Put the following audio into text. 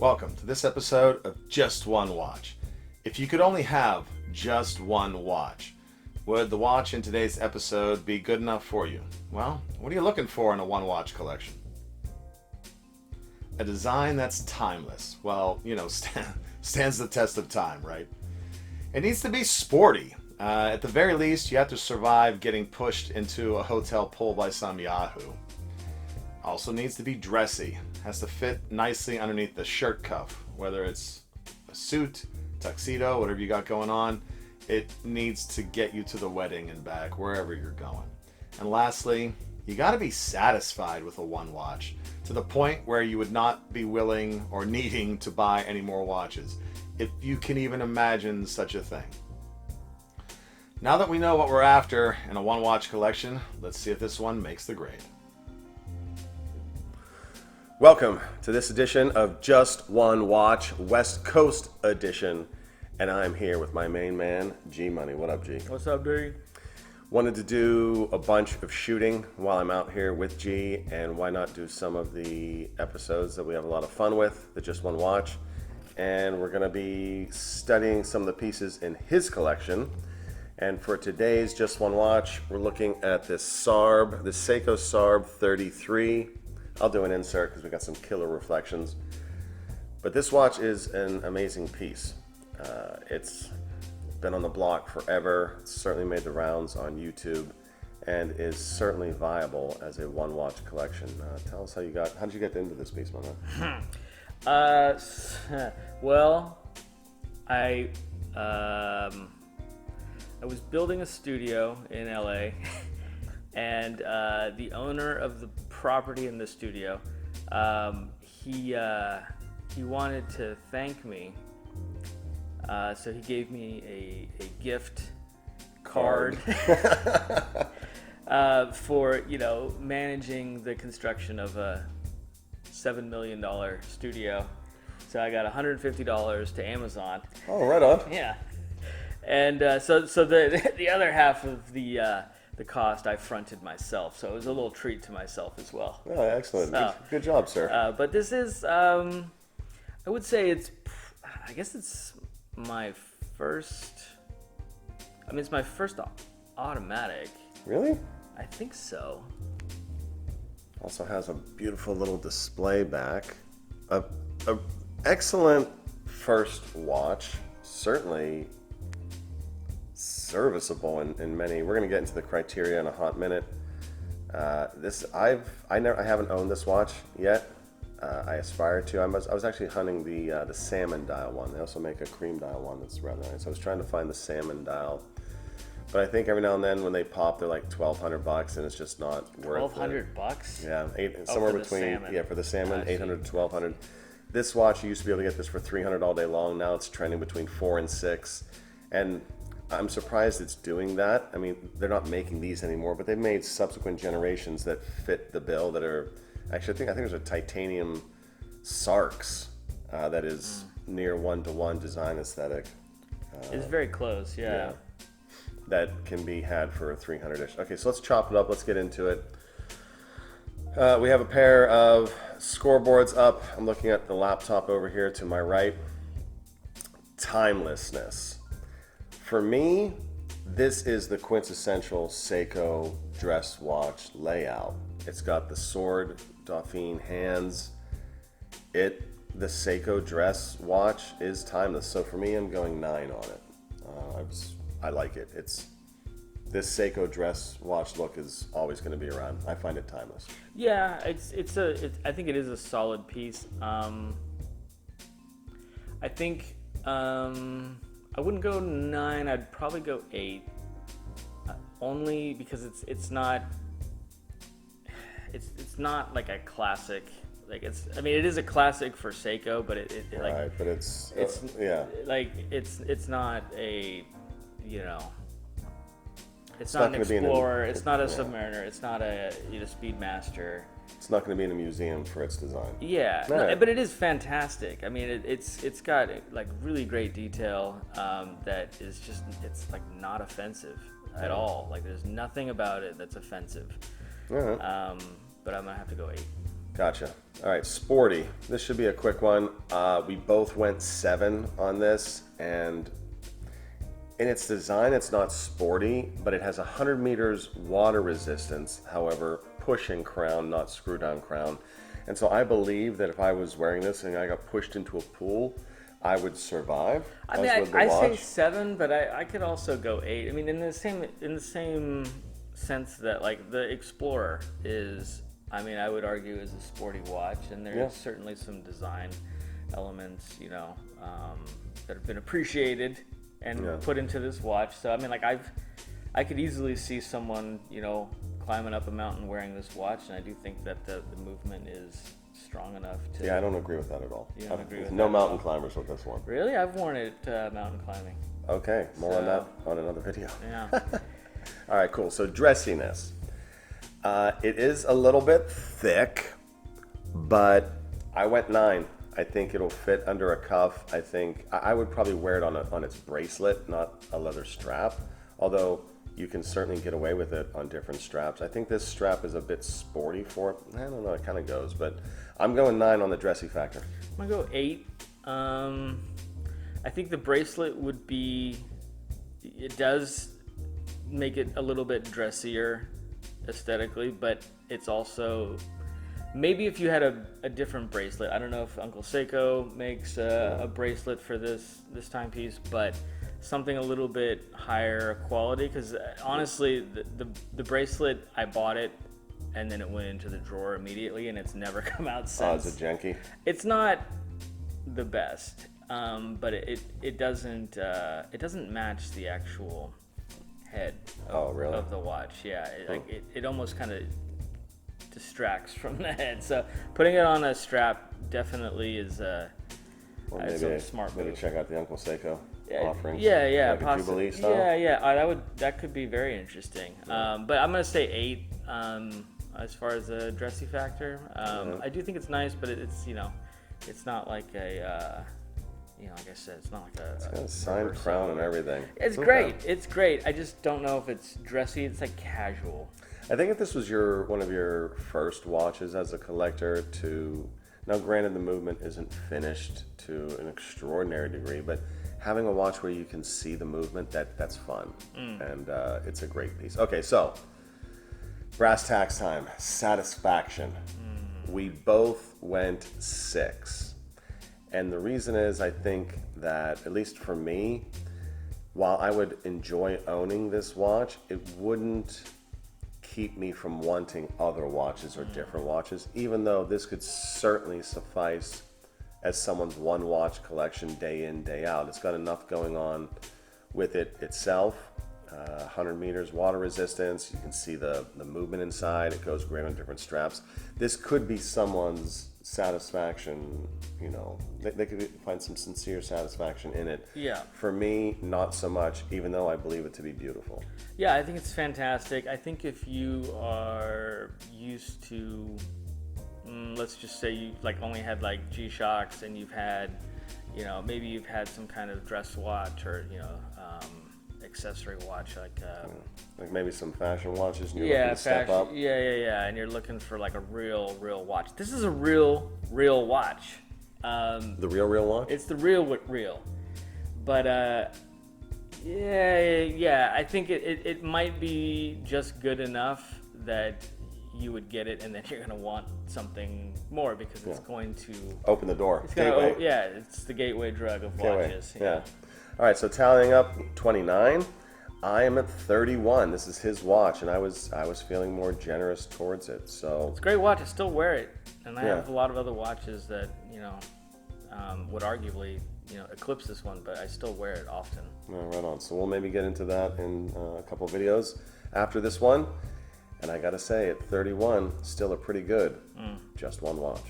Welcome to this episode of Just One Watch. If you could only have just one watch, would the watch in today's episode be good enough for you? Well, what are you looking for in a one watch collection? A design that's timeless. Well, stands the test of time, right? It needs to be sporty. At the very least, you have to survive getting pushed into a hotel pool by some yahoo. Also needs to be dressy. Has to fit nicely underneath the shirt cuff. Whether it's a suit, tuxedo, whatever you got going on, it needs to get you to the wedding and back, wherever you're going. And lastly, you got to be satisfied with a one watch to the point where you would not be willing or needing to buy any more watches, if you can even imagine such a thing. Now that we know what we're after in a one watch collection, let's see if this one makes the grade. Welcome to this edition of Just One Watch, West Coast edition, and I'm here with my main man, G Money. What up, G? What's up, dude? Wanted to do a bunch of shooting while I'm out here with G, and why not do some of the episodes that we have a lot of fun with, the Just One Watch, and we're going to be studying some of the pieces in his collection. And for today's Just One Watch, we're looking at this SARB, the Seiko SARB033. I'll do an insert because we got some killer reflections. But this watch is an amazing piece. It's been on the block forever. It's certainly made the rounds on YouTube and is certainly viable as a one watch collection. Tell us how did you get into this piece, my man? Well, I was building a studio in LA, and the owner of the property in the studio, he wanted to thank me, so he gave me a gift card for managing the construction of a $7 million studio. So I got $150 to Amazon. Oh, right on. Yeah. And so the other half of the cost I fronted myself, so it was a little treat to myself as well. Oh, excellent. Good job, sir. But this is, I would say it's my first. It's my first automatic. Really? I think so. Also has a beautiful little display back. A excellent first watch. Certainly serviceable in many. We're going to get into the criteria in a hot minute. I haven't owned this watch yet. I aspire to. I was actually hunting the salmon dial one. They also make a cream dial one that's rather nice. I was trying to find the salmon dial, but I think every now and then when they pop, they're like $1,200, and it's just not worth it. $1,200? Yeah, somewhere between for the salmon, $800 to $1,200. This watch, you used to be able to get this for $300 all day long. Now it's trending between $400 and $600, and I'm surprised it's doing that. I mean, they're not making these anymore, but they've made subsequent generations that fit the bill that are actually, I think there's a titanium Sarks that is near one-to-one design aesthetic. It's very close, yeah. That can be had for $300-ish. Okay, so let's chop it up. Let's get into it. We have a pair of scoreboards up. I'm looking at the laptop over here to my right. Timelessness. For me, this is the quintessential Seiko dress watch layout. It's got the sword Dauphine hands. The Seiko dress watch is timeless. So for me, I'm going 9 on it. I like it. This Seiko dress watch look is always going to be around. I find it timeless. Yeah, I think it is a solid piece. I think I wouldn't go 9. I'd probably go 8. Only because it's not like a classic. Like it is a classic for Seiko, but it's not a it's not an Explorer. It's not a Submariner. It's not a Speedmaster. It's not going to be in a museum for its design. Yeah, right. But it is fantastic. I mean, it's got like really great detail that is just like not offensive at all. Like there's nothing about it that's offensive. Uh-huh. But I'm gonna have to go 8. Gotcha. All right, sporty. This should be a quick one. We both went 7 on this, and in its design, it's not sporty, but it has 100 meters water resistance. However, pushing crown, not screw down crown. And so I believe that if I was wearing this and I got pushed into a pool, I would survive. I mean, I say 7, but I could also go 8. I mean, in the same sense that like the Explorer is, I mean, I would argue is a sporty watch, and there's certainly some design elements, you know, that have been appreciated and put into this watch. So I mean, like I could easily see someone, you know, climbing up a mountain wearing this watch, and I do think that the movement is strong enough to. Yeah, I don't agree with that at all. You don't agree with no that mountain climbers with this one. Really? I've worn it mountain climbing. Okay, more on that on another video. Yeah. All right, cool. So dressiness. It is a little bit thick, but I went 9. I think it'll fit under a cuff. I think I would probably wear it on its bracelet, not a leather strap. Although you can certainly get away with it on different straps. I think this strap is a bit sporty for it. I don't know, it kind of goes, but I'm going 9 on the dressy factor. I'm gonna go 8. I think the bracelet would be. It does make it a little bit dressier aesthetically, but it's also maybe if you had a different bracelet. I don't know if Uncle Seiko makes a bracelet for this timepiece, but something a little bit higher quality, because honestly the bracelet, I bought it and then it went into the drawer immediately and it's never come out since. Oh, it's a janky? It's not the best, but it doesn't match the actual head of the watch. Yeah, it almost kind of distracts from the head. So putting it on a strap definitely is maybe smart maybe move. check out the Uncle Seiko offerings. Yeah, like a Jubilee style. That could be very interesting. But I'm gonna say 8 as far as the dressy factor. I do think it's nice, but it's it's not like a like I said, it's not like It's got a signed crown and everything. It's great. It's great. I just don't know if it's dressy. It's like casual. I think if this was one of your first watches as a collector to, now granted the movement isn't finished to an extraordinary degree, but having a watch where you can see the movement, that's fun. And it's a great piece. Okay, so brass tacks time, satisfaction. We both went 6. And the reason is, I think that, at least for me, while I would enjoy owning this watch, it wouldn't keep me from wanting other watches or different watches, even though this could certainly suffice as someone's one watch collection day in, day out. It's got enough going on with it itself. 100 meters water resistance. You can see the movement inside. It goes great on different straps. This could be someone's satisfaction, they could find some sincere satisfaction in it. Yeah. For me, not so much, even though I believe it to be beautiful. Yeah, I think it's fantastic. I think if you are used to, let's just say you only had G-Shocks and you've had, maybe you've had some kind of dress watch or, accessory watch like maybe some fashion watches and you're looking to step up. And you're looking for a real watch. This is a real watch. The real watch? It's the real, but I think it might be just good enough that you would get it and then you're gonna want something more because it's going to open the door. It's gateway. It's the gateway drug of watches. Yeah. All right, so tallying up 29, I am at 31. This is his watch, and I was feeling more generous towards it. So it's a great watch. I still wear it, and I have a lot of other watches that would arguably eclipse this one, but I still wear it often. Right on. So we'll maybe get into that in a couple videos after this one. And I gotta say, at 31, still a pretty good just one watch.